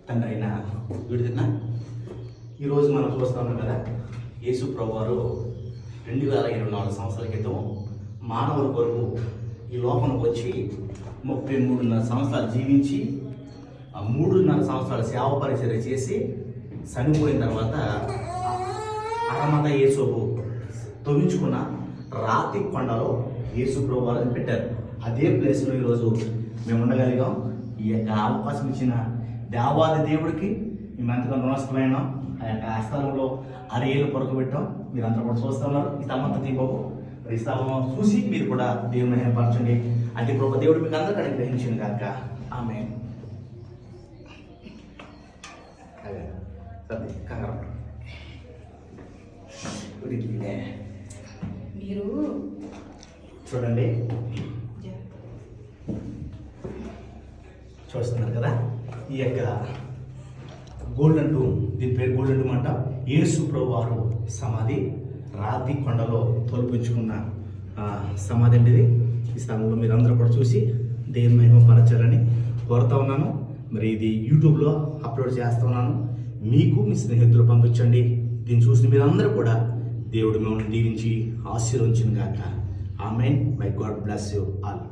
తండ్రి అయిన విడుదల ఈరోజు మనం చూస్తా ఉన్నాం కదా, యేసు ప్రభువారు 2024 సంవత్సరాల క్రితం మానవుల కొరకు ఈ లోకంలోకి వచ్చి 33.5 సంవత్సరాలు జీవించి 3.5 సంవత్సరాలు సేవ పరిచర్య చేసి చనిపోయిన తర్వాత అరమత యేసుకు తొలించుకున్న రాతి కొండలో యేసు ప్రభువారిని పెట్టారు. అదే ప్లేస్లో ఈరోజు మేము ఉండగలిగాం. ఈ యొక్క అవకాశం ఇచ్చిన దేవాది దేవుడికి మేము ఎంతగా రుణస్థులైనాం. ఆ యొక్క స్థలంలో 6 ఏళ్ళు పొరకు పెట్టాం. మీరు అందరూ కూడా చూస్తున్నారు. ఈ తమ్మంత దీపము ఈ స్థలం చూసి మీరు కూడా దేవుని ఏర్పరచండి. అంటే ప్రభు దేవుడు మీకు అందరికీ గ్రహించింది కాక ఆమె మీరు చూడండి, చూస్తున్నారు కదా, ఈ యొక్క గోల్డెన్ టూమ్, దీని పేరు గోల్డెన్ టూమ్ అంట. యేసు ప్రభువారు సమాధి రాతి కొండలో తొలిపించుకున్న సమాధి అండి ఇది. ఈ స్థలంలో మీరు అందరూ కూడా చూసి దేవుని మహిమపరచాలని కోరుతా ఉన్నాను. మరి ఇది యూట్యూబ్లో అప్లోడ్ చేస్తున్నాను. మీకు మీ స్నేహితులు పంపించండి. దీన్ని చూసి మీరందరూ కూడా దేవుడు మిమ్మల్ని దీవించి ఆశీర్వదించును గాక. Amen. May God bless you all.